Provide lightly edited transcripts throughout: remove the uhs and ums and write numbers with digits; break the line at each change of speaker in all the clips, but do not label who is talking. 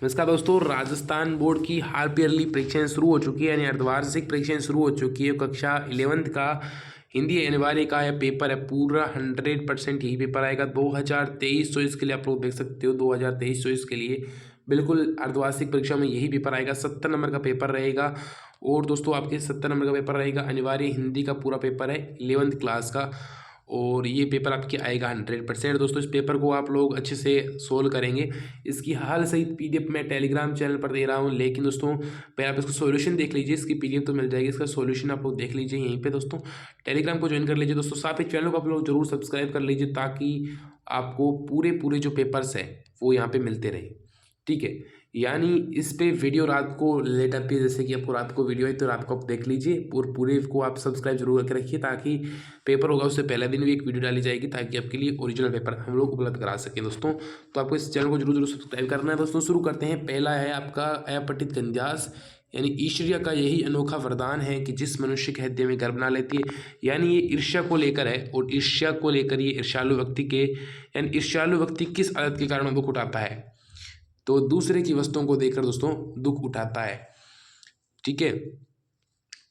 नमस्कार दोस्तों, राजस्थान बोर्ड की हाफ ईयरली परीक्षाएं शुरू हो चुकी है, यानी अर्धवार्षिक परीक्षाएं शुरू हो चुकी है। कक्षा 11th का हिंदी अनिवार्य का यह पेपर है, पूरा 100% यही पेपर आएगा 2023-24 के लिए। आप लोग देख सकते हो 2023-24 के लिए बिल्कुल अर्धवार्षिक परीक्षा में यही पेपर आएगा। 70 नंबर का पेपर रहेगा। और दोस्तों आपके 70 नंबर का पेपर रहेगा, अनिवार्य हिंदी का पूरा पेपर है 11th क्लास का, और ये पेपर आपके आएगा 100%। दोस्तों इस पेपर को आप लोग अच्छे से सोल्व करेंगे। इसकी हाल सहित पीडीएफ मैं टेलीग्राम चैनल पर दे रहा हूँ, लेकिन दोस्तों पहले आप इसका सॉल्यूशन देख लीजिए। इसकी पीडीएफ तो मिल जाएगी, इसका सॉल्यूशन आप लोग देख लीजिए यहीं पे। दोस्तों टेलीग्राम को ज्वाइन कर लीजिए दोस्तों, साथ ही चैनल को आप लोग जरूर सब्सक्राइब कर लीजिए, ताकि आपको पूरे जो पेपर्स है वो यहाँ पे मिलते रहे, ठीक है। यानी इस पे वीडियो रात को लेट आती है, जैसे कि आपको रात को वीडियो है तो रात को आप देख लीजिए, और पूरे को आप सब्सक्राइब जरूर करके रखिए, ताकि पेपर होगा उससे पहले दिन भी एक वीडियो डाली जाएगी, ताकि आपके लिए ओरिजिनल पेपर हम लोग उपलब्ध करा सकें दोस्तों। तो आपको इस चैनल को जरूर सब्सक्राइब करना है दोस्तों। शुरू करते हैं। पहला है आपका अपठित गंध्यास, यानी ईश्वरिया का यही अनोखा वरदान है कि जिस मनुष्य के हृदय में गर्भ बना लेती है। यानी ये ईर्ष्या को लेकर है, और ईर्ष्या को लेकर ये ईर्ष्यालु व्यक्ति के, यानी ईर्ष्यालु व्यक्ति किस आदत के कारण दुख उठाता है, तो दूसरे की वस्तुओं को देखकर दोस्तों दुख उठाता है, ठीक है।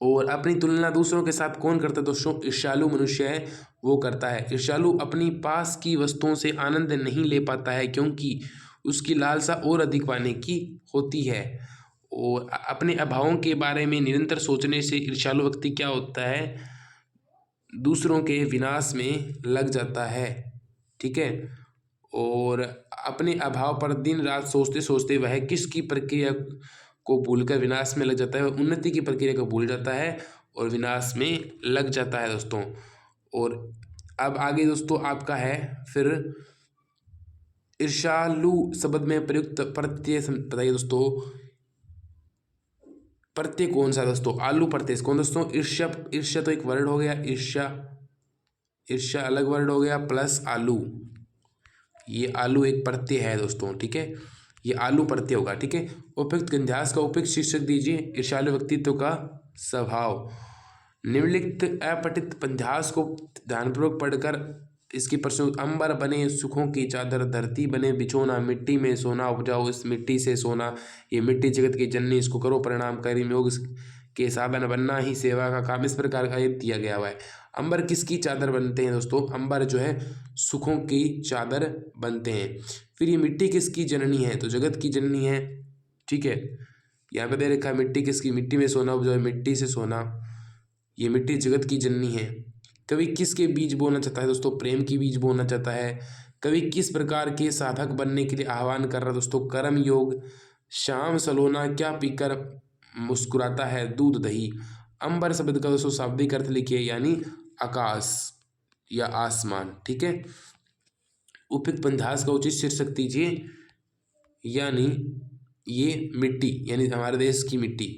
और अपनी तुलना दूसरों के साथ कौन करता है दोस्तों? ईर्ष्यालु मनुष्य है वो करता है। ईर्ष्यालु अपनी पास की वस्तुओं से आनंद नहीं ले पाता है, क्योंकि उसकी लालसा और अधिक पाने की होती है। और अपने अभावों के बारे में निरंतर सोचने से ईर्ष्यालु व्यक्ति क्या होता है? दूसरों के विनाश में लग जाता है, ठीक है। और अपने अभाव पर दिन रात सोचते सोचते वह किसकी प्रक्रिया को भूलकर विनाश में लग जाता है, वह उन्नति की प्रक्रिया को भूल जाता है और विनाश में लग जाता है दोस्तों। और अब आगे दोस्तों आपका है फिर ईर्ष्यालु शब्द में प्रयुक्त प्रत्यय बताइए दोस्तों। प्रत्यय कौन सा दोस्तों? आलू प्रत्यय कौन दोस्तों? ईर्ष्या, ईर्ष्या तो एक वर्ड हो गया, ईर्ष्या, ईर्ष्या अलग वर्ड हो गया, प्लस आलू, ये आलू एक प्रत्यय है दोस्तों, ठीक है। ये आलू प्रत्यय होगा, ठीक है। उपयुक्त गंध्यास का उपयुक्त शीर्षक दीजिए। ईर्ष्यालु व्यक्तित्व का स्वभाव। निम्नलिखित अपठित पंध्यास को ध्यानपूर्वक पढ़कर इसकी प्रश्न। अंबर बने सुखों की चादर, धरती बने बिछोना, मिट्टी में सोना उपजाओ इस मिट्टी से सोना, ये मिट्टी जगत की जननी, इसको करो प्रणाम, कर्म योग के साधन बनना ही सेवा का काम। इस प्रकार का ये दिया गया हुआ है। अंबर किसकी चादर बनते हैं दोस्तों? अंबर जो है सुखों की चादर बनते हैं। फिर ये मिट्टी किसकी जननी है? तो जगत की जननी है, ठीक है। यहाँ पे दे रखा है मिट्टी किसकी, मिट्टी में सोना उपजाओ, मिट्टी से सोना, ये मिट्टी जगत की जननी है। कवि किसके बीज बोना चाहता है दोस्तों? प्रेम की बीज बोना चाहता है। कवि किस प्रकार के साधक बनने के लिए आह्वान कर रहा है दोस्तों? कर्म योग। शाम सलोना क्या पीकर मुस्कुराता है? दूध दही। अंबर शब्द का दोस्तों शाब्दिक अर्थ लिखिए, यानी आकाश या आसमान, ठीक है। उपयुक्त पंध्यास का उचित शीर्षक दीजिए, यानी ये मिट्टी, यानी हमारे देश की मिट्टी।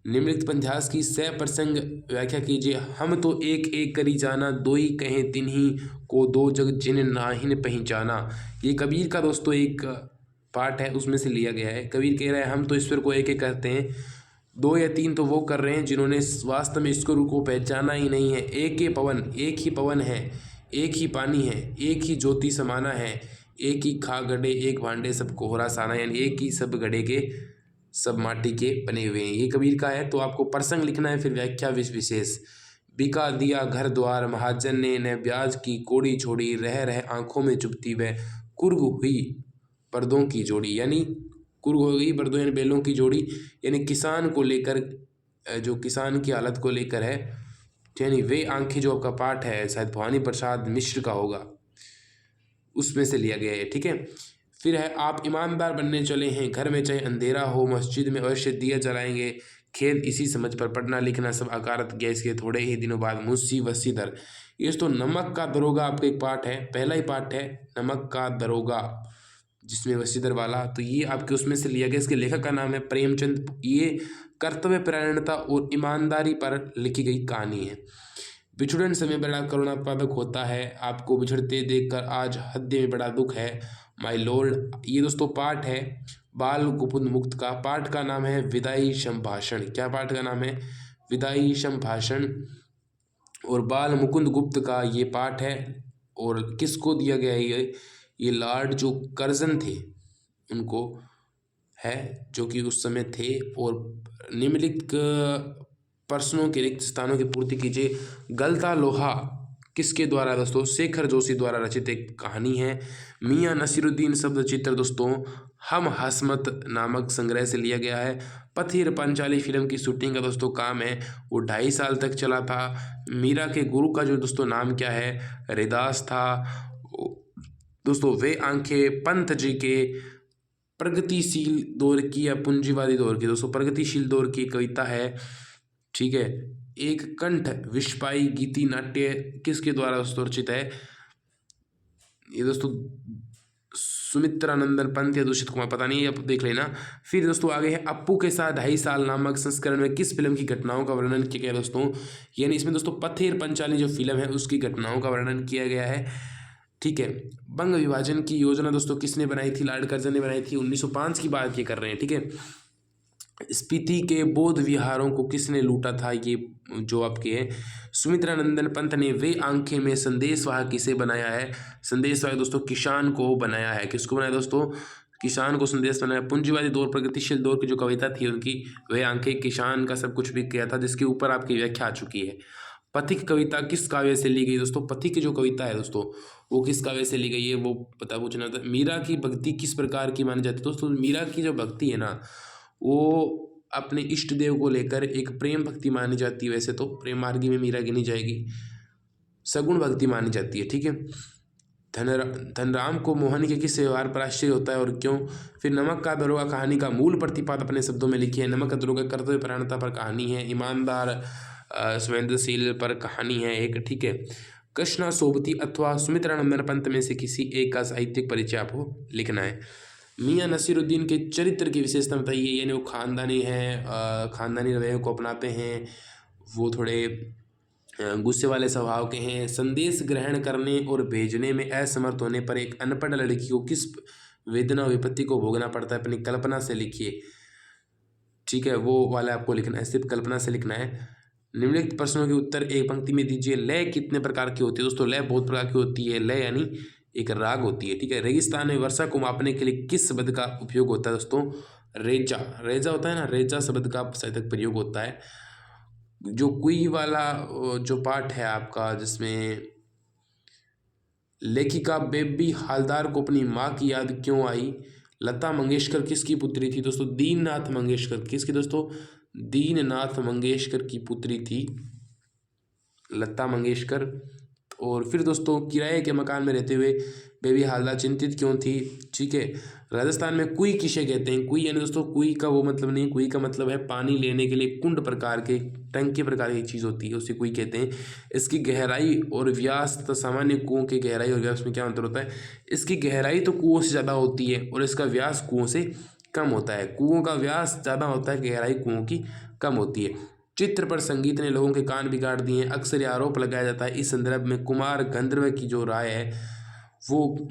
निम्नलिखित पंध्यास की प्रसंग व्याख्या कीजिए। हम तो एक एक करी जाना, दो ही कहें तिन्ही को, दो जग जिन नाहिन पहचाना। ये कबीर का दोस्तों एक पार्ट है, उसमें से लिया गया है। कबीर कह रहा है हम तो ईश्वर को एक एक करते हैं, दो या तीन तो वो कर रहे हैं जिन्होंने वास्तव में ईश्वर को पहचाना ही नहीं है। एक ही पवन, एक ही पवन है, एक ही पानी है, एक ही ज्योति समाना है, एक ही खा गढ़े एक भांडे सब कोहरा साना, यानी एक ही सब गढ़े के सब माटी के बने हुए हैं। ये कबीर का है। तो आपको प्रसंग लिखना है, फिर व्याख्या विशेष। बिका दिया घर द्वार महाजन ने, न ब्याज की कोड़ी छोड़ी, रह रह आंखों में चुभती वह, कुर्ग हुई बर्दों की जोड़ी। यानी कुर्ग हो गई बर्दों, यानी बैलों की जोड़ी, यानी किसान को लेकर, जो किसान की हालत को लेकर है, यानी वे आंखें, जो आपका पाठ है शायद भवानी प्रसाद मिश्र का होगा, उसमें से लिया गया है, ठीक है। फिर है आप ईमानदार बनने चले हैं, घर में चाहे अंधेरा हो, मस्जिद में अवश्य दिया जलाएंगे, खेद इसी समझ पर पढ़ना लिखना सब अकारत गैस के, थोड़े ही दिनों बाद मुंशी वसीदर। ये तो नमक का दरोगा आपका एक पाठ है, पहला ही पाठ है नमक का दरोगा, जिसमें वसीदर वाला, तो ये आपके उसमें से लिया गया। इसके लेखक का नाम है प्रेमचंद। ये कर्तव्य परायणता और ईमानदारी पर लिखी गई कहानी है। बिछुड़न समय बड़ा करुणात्मक होता है, आपको बिछड़ते देखकर आज हृदय में बड़ा दुख है माय लॉर्ड। ये दोस्तों पाठ है बाल गुपुंद मुक्त का। पाठ का नाम है विदाई संभाषण। क्या पाठ का नाम है? विदाई संभाषण। और बाल मुकुंद गुप्त का ये पाठ है। और किसको दिया गया है ये लॉर्ड जो कर्जन थे उनको है जो कि उस समय थे, और निम्नलिखित प्रश्नों के रिक्त स्थानों की पूर्ति कीजिए। गलता लोहा किसके द्वारा दोस्तों? शेखर जोशी द्वारा रचित एक कहानी है। मियां नसीरुद्दीन शब्द चित्र दोस्तों हम हसमत नामक संग्रह से लिया गया है। पथेर पंचाली फिल्म की शूटिंग का दोस्तों काम है वो 2.5 साल तक चला था। मीरा के गुरु का जो दोस्तों नाम क्या है? रैदास था। दोस्तों वे आंखें पंत जी के प्रगतिशील दौर की या पूंजीवादी दौर की, दोस्तों प्रगतिशील दौर की कविता है, ठीक है। एक कंठ विस्पाई गीति नाट्य किसके द्वारा दोस्तों रचित है? ये दोस्तों सुमित्रानंदन पंत या दूषित कुमार, पता नहीं, आप देख लेना। फिर दोस्तों आगे है अप्पू के साथ 2.5 साल नामक संस्करण में किस फिल्म की घटनाओं का वर्णन किया गया दोस्तों? यानी इसमें दोस्तों पथेर पंचाली जो फिल्म है उसकी घटनाओं का वर्णन किया गया है, ठीक है। बंग विभाजन की योजना दोस्तों किसने बनाई थी? लॉर्ड कर्जन ने बनाई थी। 1905 की बात ये कर रहे हैं, ठीक है। स्पीति के बौद्ध विहारों को किसने लूटा था? ये जो आपके है सुमित्रानंदन पंत ने। वे आंखें में संदेशवाहक किसे बनाया है? संदेशवाहक दोस्तों किसान को बनाया है। किसको बनाया दोस्तों? किसान को संदेश बनाया। पूंजीवादी दौर प्रगतिशील दौर की जो कविता थी उनकी, वे आंखें किसान का सब कुछ भी किया था, जिसके ऊपर आपकी व्याख्या आ चुकी है। पथिक कविता किस काव्य से ली गई दोस्तों? पथिक की जो कविता है दोस्तों वो किस काव्य से ली गई है वो पता पूछना था। मीरा की भक्ति किस प्रकार की मानी जाती है दोस्तों? मीरा की जो भक्ति है ना वो अपने इष्ट देव को लेकर एक प्रेम भक्ति मानी जाती है। वैसे तो प्रेम मार्गी में मीरा गिनी जाएगी, सगुण भक्ति मानी जाती है, ठीक है। धनराम को मोहन के किस व्यवहार पर आश्चर्य होता है और क्यों? फिर नमक का दरोगा कहानी का मूल प्रतिपाद अपने शब्दों में लिखिए। नमक का दरोगा कर्तव्य परायणता पर कहानी है। ईमानदार संवेदनशील पर कहानी है एक, ठीक है। कृष्णा सोबती अथवा सुमित्रानंदन पंत में से किसी एक का साहित्यिक परिचय आपको लिखना है। मियां नसीरुद्दीन के चरित्र की विशेषता बताइए। यानी वो खानदानी है, खानदानी रवैयों को अपनाते हैं, वो थोड़े गुस्से वाले स्वभाव के हैं। संदेश ग्रहण करने और भेजने में असमर्थ होने पर एक अनपढ़ लड़की को किस वेदना विपत्ति को भोगना पड़ता है? अपनी कल्पना से लिखिए, ठीक है। वो वाला आपको लिखना है, सिर्फ कल्पना से लिखना है। निम्नलिखित प्रश्नों के उत्तर एक पंक्ति में दीजिए। लय कितने प्रकार की होती है दोस्तों? लय बहुत प्रकार की होती है। लय यानी एक राग होती है, ठीक है। रेगिस्तान में वर्षा को मापने के लिए किस शब्द का उपयोग होता है दोस्तों? रेजा। रेजा होता है ना, रेजा शब्द का साहित्यिक प्रयोग होता है। जो कुई वाला जो पाठ है आपका, जिसमें लेखिका बेबी हालदार को अपनी माँ की याद क्यों आई? लता मंगेशकर किसकी पुत्री थी दोस्तों? दीननाथ मंगेशकर। किसकी दोस्तों? दीननाथ मंगेशकर की पुत्री थी लता मंगेशकर। और फिर दोस्तों किराए के मकान में रहते हुए बेबी हालदार चिंतित क्यों थी? ठीक है। राजस्थान में कुई किसे कहते हैं? कुई यानी दोस्तों कुई का वो मतलब नहीं, कुई का मतलब है पानी लेने के लिए कुंड प्रकार के, टंकी प्रकार की चीज़ होती है, उसे कुई कहते हैं। इसकी गहराई और व्यास तथा सामान्य कुओं की गहराई और व्यास में क्या अंतर होता है? इसकी गहराई तो कुओं से ज़्यादा होती है और इसका व्यास कुओं से कम होता है। कुओं का व्यास ज़्यादा होता है, गहराई कुओं की कम होती है। चित्र पर संगीत ने लोगों के कान बिगाड़ दिए हैं, अक्सर यह आरोप लगाया जाता है। इस संदर्भ में कुमार गंधर्व की जो राय है वो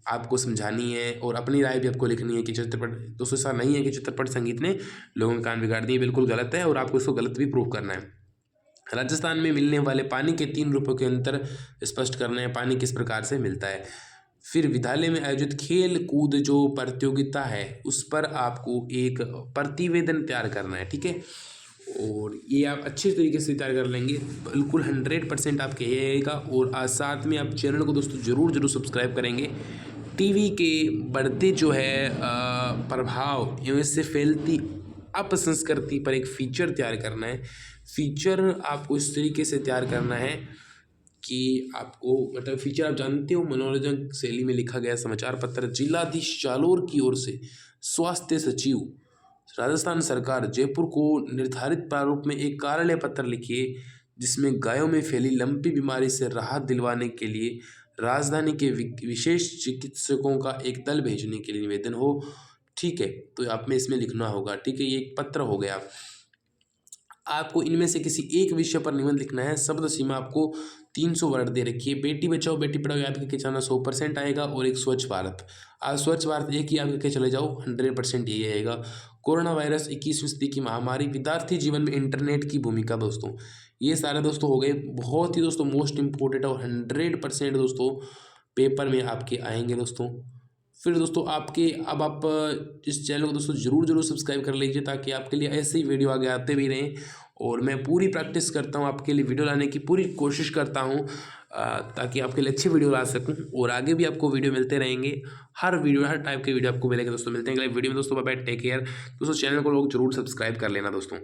आपको समझानी है और अपनी राय भी आपको लिखनी है कि चित्रपट, दोस्तों ऐसा नहीं है कि चित्रपट संगीत ने लोगों के कान बिगाड़ दिए, बिल्कुल गलत है और आपको इसको गलत भी प्रूव करना है। राजस्थान में मिलने वाले पानी के 3 रूपों के अंतर स्पष्ट करना है। पानी किस प्रकार से मिलता है। फिर विद्यालय में आयोजित खेल कूद जो प्रतियोगिता है उस पर आपको एक प्रतिवेदन तैयार करना है, ठीक है। और ये आप अच्छे तरीके से तैयार कर लेंगे, बिल्कुल 100% आपके आएगा। और आज साथ में आप चैनल को दोस्तों ज़रूर सब्सक्राइब करेंगे। टीवी के बढ़ते जो है प्रभाव एवं इससे फैलती अपसंस्कृति पर एक फ़ीचर तैयार करना है। फ़ीचर आपको इस तरीके से तैयार करना है कि आपको मतलब फ़ीचर आप जानते हो, मनोरंजन शैली में लिखा गया समाचार पत्र। जिलाधीश जालोर की ओर से स्वास्थ्य सचिव राजस्थान सरकार जयपुर को निर्धारित प्रारूप में एक कार्यालय पत्र लिखिए जिसमें गायों में फैली लंपी बीमारी से राहत दिलवाने के लिए राजधानी के विशेष चिकित्सकों का एक दल भेजने के लिए निवेदन हो, ठीक है। तो आप में इसमें लिखना होगा, ठीक है। ये एक पत्र हो गया। आपको इनमें से किसी एक विषय पर निबंध लिखना है। शब्द सीमा आपको 300 वर्ड दे रखी है। बेटी बचाओ बेटी पढ़ाओ याद करके चलना 100% आएगा और एक स्वच्छ भारत। आज स्वच्छ भारत एक ही याद करके चले जाओ, 100% यही आएगा। कोरोना वायरस 21वीं सदी की महामारी, विद्यार्थी जीवन में इंटरनेट की भूमिका दोस्तों, ये सारे दोस्तों हो गए बहुत ही दोस्तों मोस्ट इम्पोर्टेंट और 100% दोस्तों पेपर में आपके आएंगे दोस्तों। फिर दोस्तों आपके अब आप इस चैनल को दोस्तों ज़रूर सब्सक्राइब कर लीजिए, ताकि आपके लिए ऐसे ही वीडियो आगे आते भी रहें। और मैं पूरी प्रैक्टिस करता हूँ, आपके लिए वीडियो लाने की पूरी कोशिश करता हूँ, ताकि आपके लिए अच्छी वीडियो ला सकूँ। और आगे भी आपको वीडियो मिलते रहेंगे, हर टाइप के वीडियो आपको मिलेंगे दोस्तों। मिलते हैं अगले वीडियो में दोस्तों। बाय बाय, टेक केयर दोस्तों। चैनल को लोग जरूर सब्सक्राइब कर लेना दोस्तों।